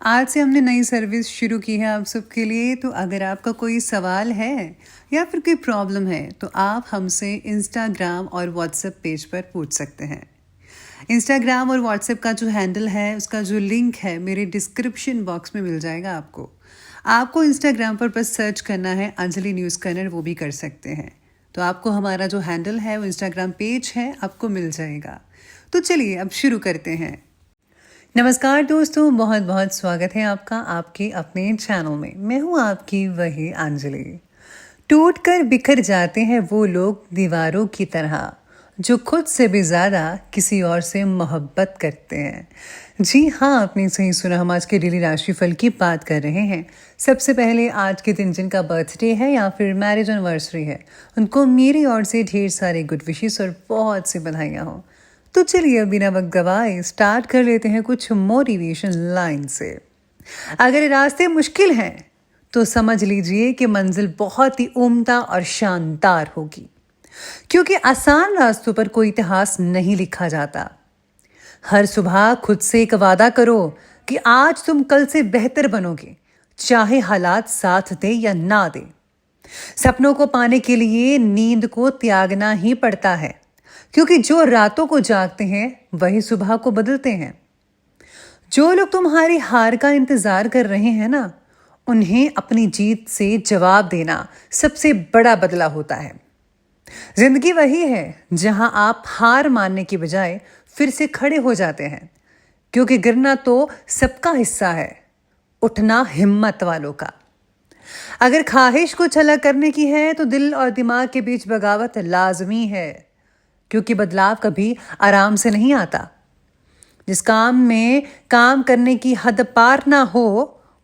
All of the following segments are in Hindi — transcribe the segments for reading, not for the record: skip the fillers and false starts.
आज से हमने नई सर्विस शुरू की है आप सबके लिए। तो अगर आपका कोई सवाल है या फिर कोई प्रॉब्लम है तो आप हमसे इंस्टाग्राम और व्हाट्सएप पेज पर पूछ सकते हैं। इंस्टाग्राम और व्हाट्सएप का जो हैंडल है उसका जो लिंक है मेरे डिस्क्रिप्शन बॉक्स में मिल जाएगा आपको। आपको इंस्टाग्राम पर बस सर्च करना है अंजलि न्यूज़ कन्नड़, वो भी कर सकते हैं। तो आपको हमारा जो हैंडल है वो इंस्टाग्राम पेज है, आपको मिल जाएगा। तो चलिए अब शुरू करते हैं। नमस्कार दोस्तों, बहुत बहुत स्वागत है आपका आपके अपने चैनल में। मैं हूँ आपकी वही अंजलि। टूट कर बिखर जाते हैं वो लोग दीवारों की तरह जो खुद से भी ज़्यादा किसी और से मोहब्बत करते हैं। जी हाँ, आपने सही सुना, हम आज के डेली राशिफल की बात कर रहे हैं। सबसे पहले आज के दिन जिनका बर्थडे है या फिर मैरिज एनिवर्सरी है, उनको मेरी ओर से ढेर सारे गुड विशेस और बहुत सी बधाइयाँ हों। तो चलिए बिना वक्त गवाए स्टार्ट कर लेते हैं कुछ मोटिवेशन लाइन से। अगर रास्ते मुश्किल हैं तो समझ लीजिए कि मंजिल बहुत ही उम्दा और शानदार होगी, क्योंकि आसान रास्तों पर कोई इतिहास नहीं लिखा जाता। हर सुबह खुद से एक वादा करो कि आज तुम कल से बेहतर बनोगे, चाहे हालात साथ दे या ना दे। सपनों को पाने के लिए नींद को त्यागना ही पड़ता है, क्योंकि जो रातों को जागते हैं वही सुबह को बदलते हैं। जो लोग तुम्हारी हार का इंतजार कर रहे हैं ना, उन्हें अपनी जीत से जवाब देना सबसे बड़ा बदला होता है। जिंदगी वही है जहां आप हार मानने की बजाय फिर से खड़े हो जाते हैं, क्योंकि गिरना तो सबका हिस्सा है, उठना हिम्मत वालों का। अगर ख्वाहिश को छला करने की है तो दिल और दिमाग के बीच बगावत लाजमी है, क्योंकि बदलाव कभी आराम से नहीं आता। जिस काम में काम करने की हद पार ना हो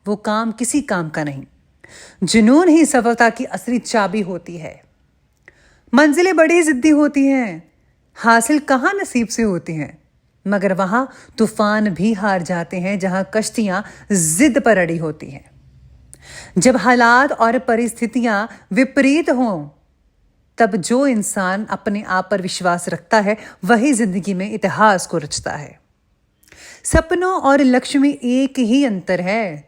वो काम किसी काम का नहीं। जुनून ही सफलता की असली चाबी होती है। मंजिलें बड़ी जिद्दी होती हैं, हासिल कहाँ नसीब से होती हैं, मगर वहां तूफान भी हार जाते हैं जहां कश्तियां जिद पर अड़ी होती हैं। जब हालात और परिस्थितियां विपरीत हों, तब जो इंसान अपने आप पर विश्वास रखता है वही जिंदगी में इतिहास को रचता है। सपनों और लक्ष्य में एक ही अंतर है।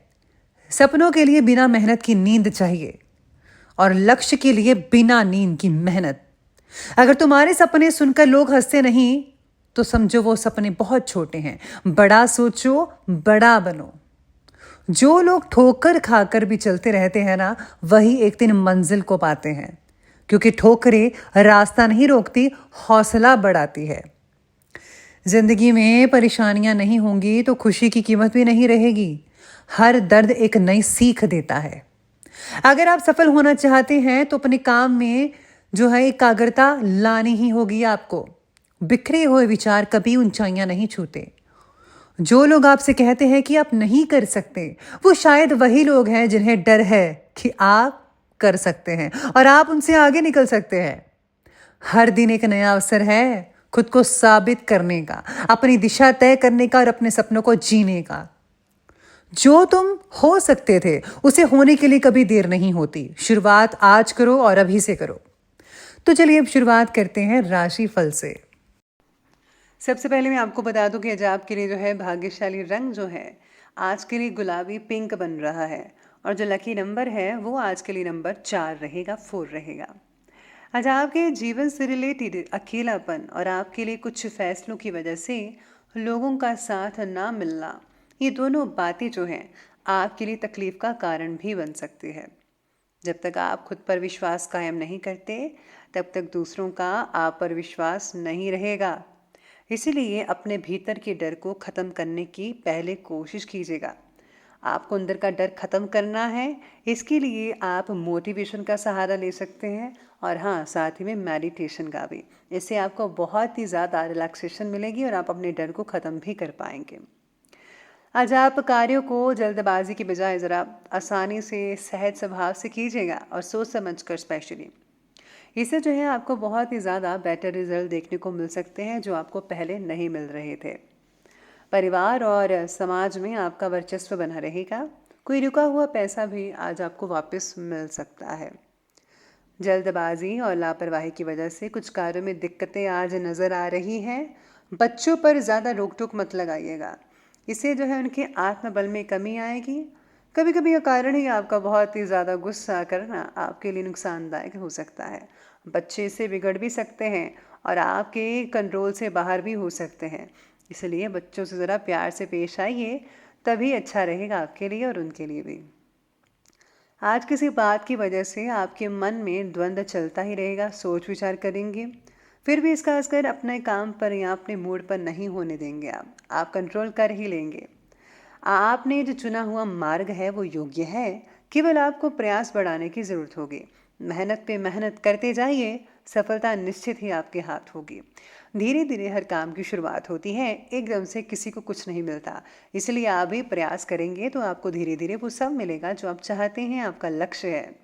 सपनों के लिए बिना मेहनत की नींद चाहिए और लक्ष्य के लिए बिना नींद की मेहनत। अगर तुम्हारे सपने सुनकर लोग हंसते नहीं तो समझो वो सपने बहुत छोटे हैं। बड़ा सोचो, बड़ा बनो। जो लोग ठोकर खाकर भी चलते रहते हैं ना, वही एक दिन मंजिल को पाते हैं, क्योंकि ठोकरें रास्ता नहीं रोकती, हौसला बढ़ाती है। जिंदगी में परेशानियां नहीं होंगी तो खुशी की कीमत भी नहीं रहेगी। हर दर्द एक नई सीख देता है। अगर आप सफल होना चाहते हैं तो अपने काम में जो है एकाग्रता लानी ही होगी आपको। बिखरे हुए विचार कभी ऊंचाइयां नहीं छूते। जो लोग आपसे कहते हैं कि आप नहीं कर सकते, वो शायद वही लोग हैं जिन्हें डर है कि आप कर सकते हैं और आप उनसे आगे निकल सकते हैं। हर दिन एक नया अवसर है खुद को साबित करने का, अपनी दिशा तय करने का और अपने सपनों को जीने का। जो तुम हो सकते थे उसे होने के लिए कभी देर नहीं होती। शुरुआत आज करो और अभी से करो। तो चलिए अब शुरुआत करते हैं राशिफल से। सबसे पहले मैं आपको बता दूं कि आज आपके लिए जो है भाग्यशाली रंग जो है आज के लिए गुलाबी पिंक बन रहा है, और जो लकी नंबर है वो आज के लिए नंबर 4 रहेगा, 4 रहेगा। आज आपके जीवन से रिलेटेड अकेलापन और आपके लिए कुछ फैसलों की वजह से लोगों का साथ ना मिलना, ये दोनों बातें जो हैं आपके लिए तकलीफ का कारण भी बन सकती है। जब तक आप खुद पर विश्वास कायम नहीं करते तब तक दूसरों का आप पर विश्वास नहीं रहेगा। इसीलिए अपने भीतर के डर को ख़त्म करने की पहले कोशिश कीजिएगा। आपको अंदर का डर ख़त्म करना है, इसके लिए आप मोटिवेशन का सहारा ले सकते हैं, और हाँ, साथ ही में मेडिटेशन का भी। इससे आपको बहुत ही ज़्यादा रिलैक्सेशन मिलेगी और आप अपने डर को ख़त्म भी कर पाएंगे। आज आप कार्यों को जल्दबाजी की बजाय ज़रा आसानी से, सहज स्वभाव से कीजिएगा और सोच समझ कर स्पेशली। इससे जो है आपको बहुत ही ज़्यादा बेटर रिजल्ट देखने को मिल सकते हैं जो आपको पहले नहीं मिल रहे थे। परिवार और समाज में आपका वर्चस्व बना रहेगा। कोई रुका हुआ पैसा भी आज आपको वापस मिल सकता है। जल्दबाजी और लापरवाही की वजह से कुछ कार्यों में दिक्कतें आज नज़र आ रही हैं। बच्चों पर ज़्यादा रोक टोक मत लगाइएगा। इससे जो है उनके आत्मबल में कमी आएगी। कभी कभी ये कारण ही आपका बहुत ही ज़्यादा गुस्सा करना आपके लिए नुकसानदायक हो सकता है। बच्चे इससे बिगड़ भी सकते हैं और आपके कंट्रोल से बाहर भी हो सकते हैं। इसलिए बच्चों से ज़रा प्यार से पेश आइए, तभी अच्छा रहेगा आपके लिए और उनके लिए भी। आज किसी बात की वजह से आपके मन में द्वंद्व चलता ही रहेगा, सोच विचार करेंगे, फिर भी इसका असर अपने काम पर या अपने मूड पर नहीं होने देंगे। आप कंट्रोल कर ही लेंगे। आपने जो चुना हुआ मार्ग है वो योग्य है, केवल आपको प्रयास बढ़ाने की ज़रूरत होगी। मेहनत पे मेहनत करते जाइए, सफलता निश्चित ही आपके हाथ होगी। धीरे धीरे हर काम की शुरुआत होती है, एकदम से किसी को कुछ नहीं मिलता। इसलिए आप भी प्रयास करेंगे तो आपको धीरे धीरे वो सब मिलेगा जो आप चाहते हैं, आपका लक्ष्य है।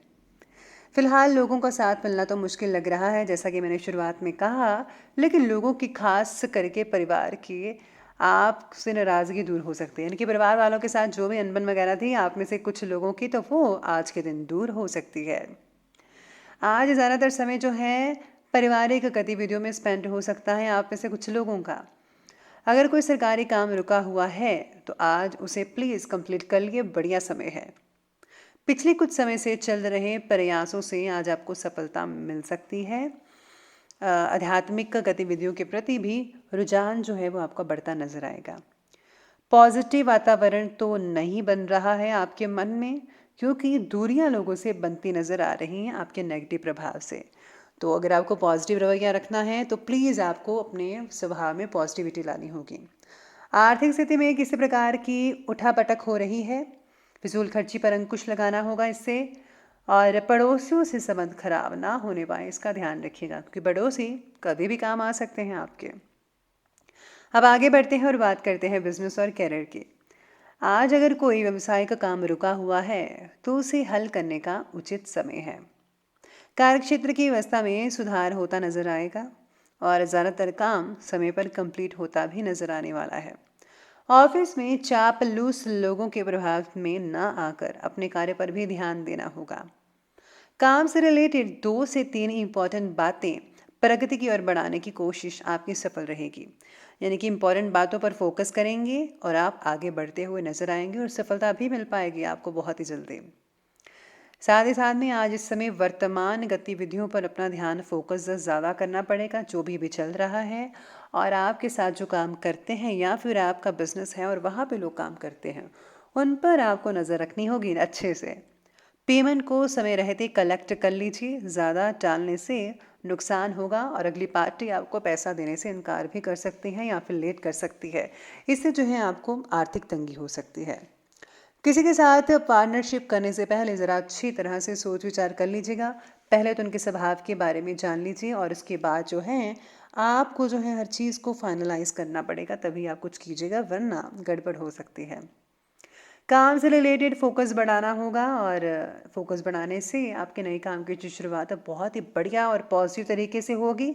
फिलहाल लोगों का साथ मिलना तो मुश्किल लग रहा है, जैसा कि मैंने शुरुआत में कहा, लेकिन लोगों की खास करके परिवार की आपसे नाराज़गी दूर हो सकती है। यानी कि परिवार वालों के साथ जो भी अनबन वगैरह थी आप में से कुछ लोगों की, तो वो आज के दिन दूर हो सकती है। आज ज़्यादातर समय जो है पारिवारिक गतिविधियों में स्पेंड हो सकता है आप में से कुछ लोगों का। अगर कोई सरकारी काम रुका हुआ है तो आज उसे प्लीज़ कंप्लीट कर लिए, बढ़िया समय है। पिछले कुछ समय से चल रहे प्रयासों से आज आपको सफलता मिल सकती है। आध्यात्मिक गतिविधियों के प्रति भी रुझान जो है वो आपका बढ़ता नजर आएगा। पॉजिटिव वातावरण तो नहीं बन रहा है आपके मन में, क्योंकि दूरियां लोगों से बनती नजर आ रही हैं आपके नेगेटिव प्रभाव से। तो अगर आपको पॉजिटिव रवैया रखना है तो प्लीज़ आपको अपने स्वभाव में पॉजिटिविटी लानी होगी। आर्थिक स्थिति में किसी प्रकार की उठापटक हो रही है, फिजूल खर्ची पर अंकुश लगाना होगा इससे। और पड़ोसियों से संबंध खराब ना होने पाए, इसका ध्यान रखिएगा, क्योंकि पड़ोसी कभी भी काम आ सकते हैं आपके। अब आगे बढ़ते हैं और बात करते हैं बिजनेस और कैरियर की। आज अगर कोई व्यवसाय का काम रुका हुआ है तो उसे हल करने का उचित समय है। कार्यक्षेत्र की व्यवस्था में सुधार होता नजर आएगा और ज़्यादातर काम समय पर कंप्लीट होता भी नजर आने वाला है। ऑफिस में चापलूस लोगों के प्रभाव में न आकर अपने कार्य पर भी ध्यान देना होगा। काम से रिलेटेड 2 से 3 इंपॉर्टेंट बातें प्रगति की ओर बढ़ाने की कोशिश आपकी सफल रहेगी। यानी कि इंपॉर्टेंट बातों पर फोकस करेंगे और आप आगे बढ़ते हुए नजर आएंगे और सफलता भी मिल पाएगी आपको बहुत ही जल्दी। साथ ही साथ में आज इस समय वर्तमान गतिविधियों पर अपना ध्यान फोकस ज़्यादा करना पड़ेगा, जो भी चल रहा है और आपके साथ जो काम करते हैं या फिर आपका बिजनेस है और वहाँ पे लोग काम करते हैं, उन पर आपको नज़र रखनी होगी अच्छे से। पेमेंट को समय रहते कलेक्ट कर लीजिए, ज़्यादा टालने से नुकसान होगा और अगली पार्टी आपको पैसा देने से इनकार भी कर सकती है या फिर लेट कर सकती है। इससे जो है आपको आर्थिक तंगी हो सकती है। किसी के साथ पार्टनरशिप करने से पहले ज़रा अच्छी तरह से सोच विचार कर लीजिएगा। पहले तो उनके स्वभाव के बारे में जान लीजिए और उसके बाद जो है आपको जो है हर चीज़ को फाइनलाइज करना पड़ेगा, तभी आप कुछ कीजिएगा, वरना गड़बड़ हो सकती है। काम से रिलेटेड फोकस बढ़ाना होगा और फोकस बढ़ाने से आपके नए काम की जो शुरुआत है बहुत ही बढ़िया और पॉजिटिव तरीके से होगी,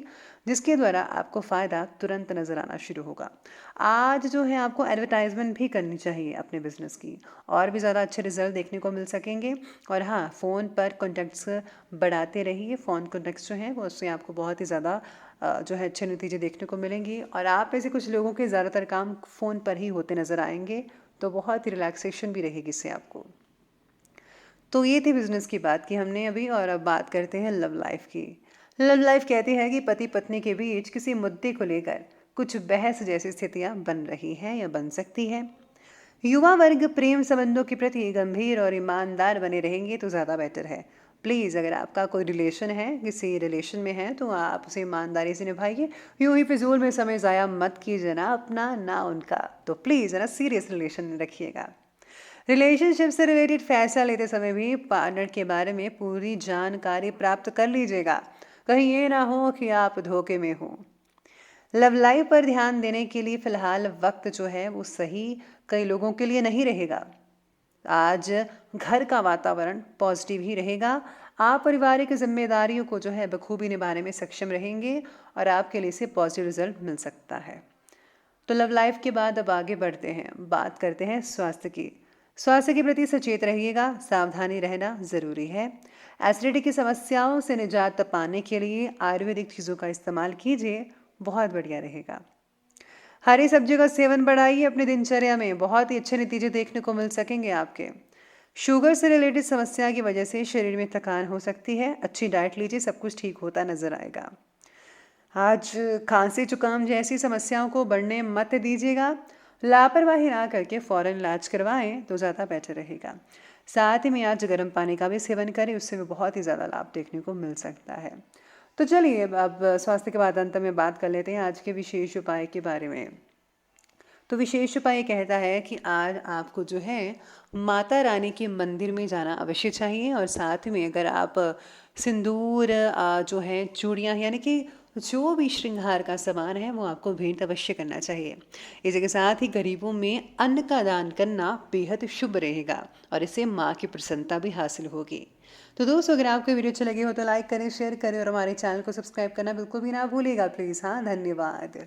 जिसके द्वारा आपको फ़ायदा तुरंत नज़र आना शुरू होगा। आज जो है आपको एडवर्टाइजमेंट भी करनी चाहिए अपने बिजनेस की, और भी ज़्यादा अच्छे रिजल्ट देखने को मिल सकेंगे। और हाँ, फ़ोन पर कॉन्टैक्ट्स बढ़ाते रहिए। फ़ोन कॉन्टैक्ट्स जो हैं वो उससे आपको बहुत ही ज़्यादा जो है अच्छे नतीजे देखने को मिलेंगे और आप में से कुछ लोगों के ज़्यादातर काम फ़ोन पर ही होते नज़र आएंगे, तो बहुत ही रिलैक्सेशन भी रहेगी इससे आपको। तो ये थी बिजनेस की बात की हमने अभी, और अब बात करते हैं लव लाइफ की। लव लाइफ कहती है कि पति पत्नी के बीच किसी मुद्दे को लेकर कुछ बहस जैसी स्थितियां बन रही हैं या बन सकती है। युवा वर्ग प्रेम संबंधों के प्रति गंभीर और ईमानदार बने रहेंगे तो ज़्यादा बेटर है। प्लीज़ अगर आपका कोई रिलेशन है, किसी रिलेशन में है, तो आप उसे ईमानदारी से निभाइए। यूं ही फिजूल में समय ज़ाया मत कीजिए, ना अपना ना उनका। तो प्लीज़ है ना, सीरियस रिलेशन रखिएगा। रिलेशनशिप से रिलेटेड फैसला लेते समय भी पार्टनर के बारे में पूरी जानकारी प्राप्त कर लीजिएगा, कहीं ये ना हो कि आप धोखे में हो। लव लाइफ पर ध्यान देने के लिए फ़िलहाल वक्त जो है वो सही कई लोगों के लिए नहीं रहेगा। आज घर का वातावरण पॉजिटिव ही रहेगा। आप पारिवारिक जिम्मेदारियों को जो है बखूबी निभाने में सक्षम रहेंगे और आपके लिए इसे पॉजिटिव रिजल्ट मिल सकता है। तो लव लाइफ के बाद अब आगे बढ़ते हैं, बात करते हैं स्वास्थ्य की। स्वास्थ्य के प्रति सचेत रहिएगा, सावधानी रहना ज़रूरी है। एसिडिटी की समस्याओं से निजात पाने के लिए आयुर्वेदिक चीज़ों का इस्तेमाल कीजिए, बहुत बढ़िया रहेगा। हरी सब्जी का सेवन बढ़ाइए अपनी दिनचर्या में, बहुत ही अच्छे नतीजे देखने को मिल सकेंगे आपके। शुगर से रिलेटेड समस्या की वजह से शरीर में थकान हो सकती है, अच्छी डाइट लीजिए, सब कुछ ठीक होता नजर आएगा। आज खांसी जुकाम जैसी समस्याओं को बढ़ने मत दीजिएगा, लापरवाही ना करके फ़ौरन इलाज करवाएं तो ज़्यादा बेटर रहेगा। साथ ही में आज गर्म पानी का भी सेवन करें, उससे भी बहुत ही ज़्यादा लाभ देखने को मिल सकता है। तो चलिए अब स्वास्थ्य के बाद अंत में बात कर लेते हैं आज के विशेष उपाय के बारे में। तो विशेष उपाय ये कहता है कि आज आपको जो है माता रानी के मंदिर में जाना अवश्य चाहिए, और साथ में अगर आप सिंदूर जो है चूड़ियाँ यानी कि जो भी श्रृंगार का सामान है वो आपको भेंट अवश्य करना चाहिए। इसी के साथ ही गरीबों में अन्न का दान करना बेहद शुभ रहेगा और इससे माँ की प्रसन्नता भी हासिल होगी। तो दोस्तों, अगर आपको वीडियो अच्छे लगे हो तो लाइक करें, शेयर करें और हमारे चैनल को सब्सक्राइब करना बिल्कुल भी ना भूलिएगा प्लीज़। हाँ, धन्यवाद।